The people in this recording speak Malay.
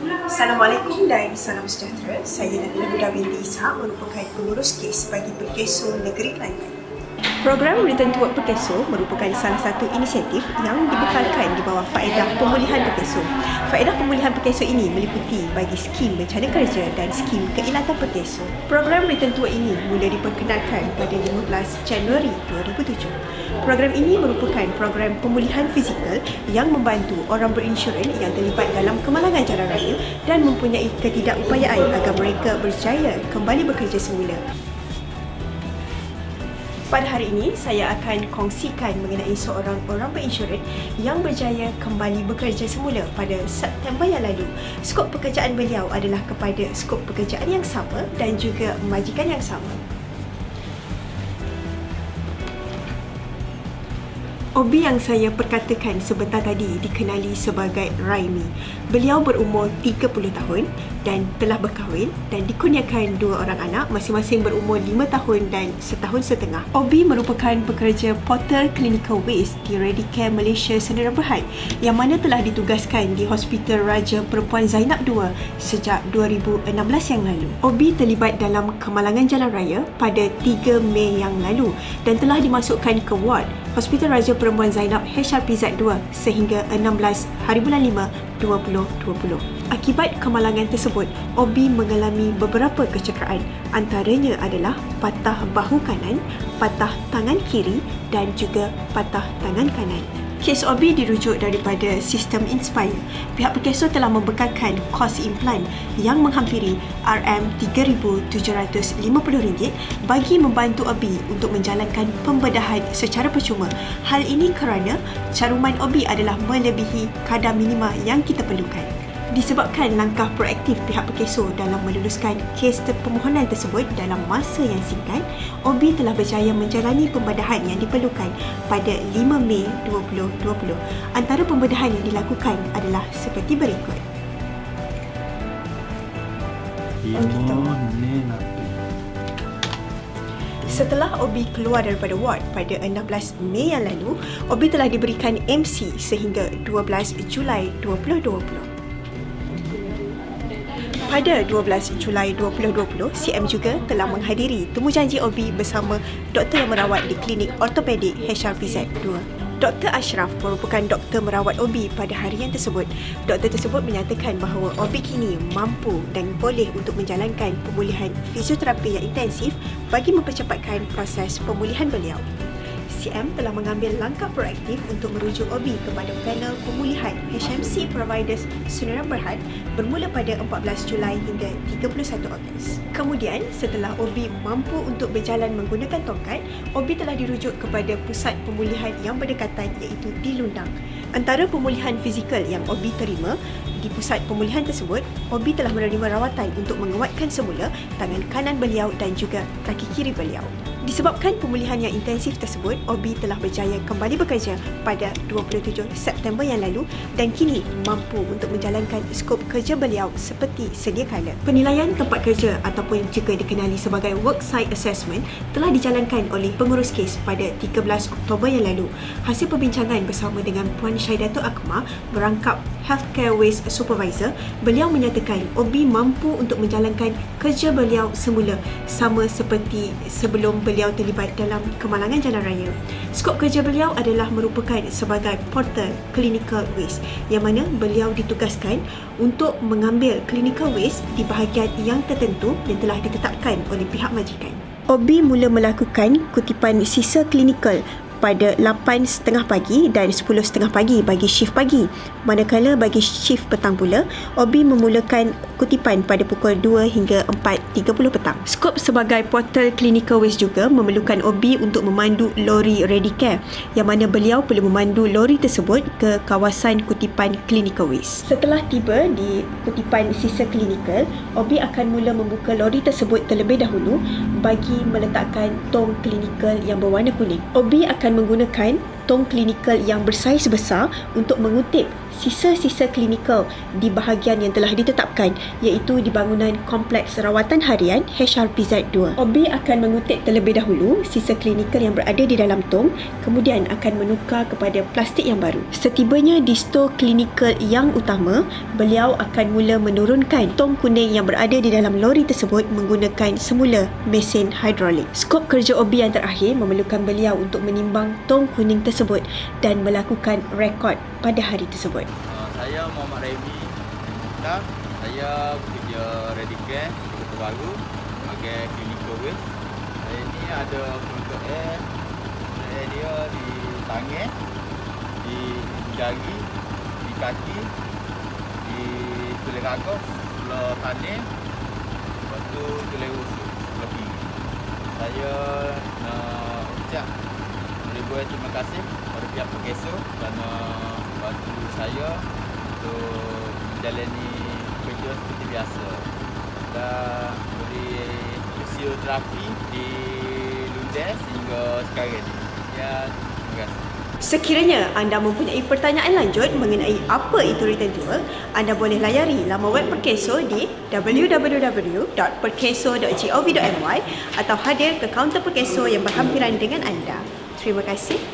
Assalamualaikum dan salam sejahtera. Saya adalah Huda binti Ishak, merupakan pengurus kes bagi Perkeso Negeri Kelantan. Program Return to Work Perkeso merupakan salah satu inisiatif yang dibekalkan di bawah faedah pemulihan Perkeso. Faedah pemulihan Perkeso ini meliputi bagi skim bencana kerja dan skim keilatan Perkeso. Program Return to Work ini mula diperkenalkan pada 15 Januari 2007. Program ini merupakan program pemulihan fizikal yang membantu orang berinsurans yang terlibat dalam kemalangan jalan raya dan mempunyai ketidakupayaan agar mereka berjaya kembali bekerja semula. Pada hari ini, saya akan kongsikan mengenai seorang orang berinsurans yang berjaya kembali bekerja semula pada September yang lalu. Skop pekerjaan beliau adalah kepada skop pekerjaan yang sama dan juga majikan yang sama. Obi yang saya perkatakan sebentar tadi dikenali sebagai Raimi. Beliau berumur 30 tahun dan telah berkahwin dan dikurniakan 2 orang anak, masing-masing berumur 5 tahun dan setahun setengah. Obi merupakan pekerja portal clinical waste di Redicare Malaysia Sdn Bhd yang mana telah ditugaskan di Hospital Raja Perempuan Zainab II sejak 2016 yang lalu. Obi terlibat dalam kemalangan jalan raya pada 3 Mei yang lalu dan telah dimasukkan ke ward Hospital Raja Perempuan Zainab HRPZ 2 sehingga 16 hari bulan 5 2020. Akibat kemalangan tersebut, Obi mengalami beberapa kecederaan. Antaranya adalah patah bahu kanan, patah tangan kiri dan juga patah tangan kanan. Kes Obi dirujuk daripada sistem Inspire. Pihak Perkeso telah membekalkan kos implan yang menghampiri RM3,750 bagi membantu Obi untuk menjalankan pembedahan secara percuma. Hal ini kerana caruman Obi adalah melebihi kadar minima yang kita perlukan. Disebabkan langkah proaktif pihak Perkeso dalam meluluskan kes permohonan tersebut dalam masa yang singkat, Obi telah berjaya menjalani pembedahan yang diperlukan pada 5 Mei 2020. Antara pembedahan yang dilakukan adalah seperti berikut. Setelah Obi keluar daripada ward pada 16 Mei yang lalu, Obi telah diberikan MC sehingga 12 Julai 2020. Pada 12 Julai 2020, CM juga telah menghadiri temujanji Obi bersama doktor yang merawat di klinik ortopedik HRPZ 2. Dr. Ashraf merupakan doktor merawat Obi pada harian tersebut. Doktor tersebut menyatakan bahawa Obi kini mampu dan boleh untuk menjalankan pemulihan fisioterapi yang intensif bagi mempercepatkan proses pemulihan beliau. CM telah mengambil langkah proaktif untuk merujuk Obi kepada panel pemulihan HMC Providers Sdn Bhd bermula pada 14 Julai hingga 31 Ogos. Kemudian, setelah Obi mampu untuk berjalan menggunakan tongkat, Obi telah dirujuk kepada pusat pemulihan yang berdekatan iaitu di Lundang. Antara pemulihan fizikal yang Obi terima di pusat pemulihan tersebut, Obi telah menerima rawatan untuk menguatkan semula tangan kanan beliau dan juga kaki kiri beliau. Disebabkan pemulihan yang intensif tersebut, Obi telah berjaya kembali bekerja pada 27 September yang lalu dan kini mampu untuk menjalankan skop kerja beliau seperti sedia kala. Penilaian tempat kerja ataupun juga dikenali sebagai Worksite Assessment telah dijalankan oleh pengurus kes pada 13 Oktober yang lalu. Hasil perbincangan bersama dengan Puan Syaidatul Akmal, merangkap Healthcare Waste Supervisor, beliau menyatakan Obi mampu untuk menjalankan kerja beliau semula sama seperti sebelum beliau terlibat dalam kemalangan jalan raya. Skop kerja beliau adalah merupakan sebagai porter clinical waste yang mana beliau ditugaskan untuk mengambil clinical waste di bahagian yang tertentu yang telah ditetapkan oleh pihak majikan. Obi mula melakukan kutipan sisa klinikal pada 8.30 pagi dan 10.30 pagi bagi shift pagi. Manakala bagi shift petang pula, Obi memulakan kutipan pada pukul 2 hingga 4.30 petang. Skop sebagai portal clinical waste juga memerlukan Obi untuk memandu lori Redicare yang mana beliau perlu memandu lori tersebut ke kawasan kutipan clinical waste. Setelah tiba di kutipan sisa klinikal, Obi akan mula membuka lori tersebut terlebih dahulu bagi meletakkan tong klinikal yang berwarna kuning. Obi akan menggunakan tong klinikal yang bersaiz besar untuk mengutip sisa-sisa klinikal di bahagian yang telah ditetapkan, iaitu di bangunan Kompleks Rawatan Harian HRPZ2. OB akan mengutip terlebih dahulu sisa klinikal yang berada di dalam tong, kemudian akan menukar kepada plastik yang baru. Setibanya di stor klinikal yang utama, beliau akan mula menurunkan tong kuning yang berada di dalam lori tersebut menggunakan semula mesin hidrolik. Skop kerja OB yang terakhir memerlukan beliau untuk menimbang tong kuning tersebut dan melakukan rekod pada hari tersebut. Saya Muhammad Raimi Mukhtar. Saya bekerja Radicare di Kota Baru sebagai clinical waste. Saya ni ada clinical air. Dia di tangan, di jari, di kaki, di tulang kaki, sebelah kanan, lepas tu tulang rusuk sebelah kiri. Saya nak ucap ribuan terima kasih kepada pihak Perkeso kerana bantu saya untuk menjalani kerja seperti biasa dan beri fisioterapi di Lundes hingga sekarang ini. Ya, terima kasih. Sekiranya anda mempunyai pertanyaan lanjut mengenai apa itu return tour, anda boleh layari laman web Perkeso di www.perkeso.gov.my atau hadir ke kaunter Perkeso yang berhampiran dengan anda. Terima kasih.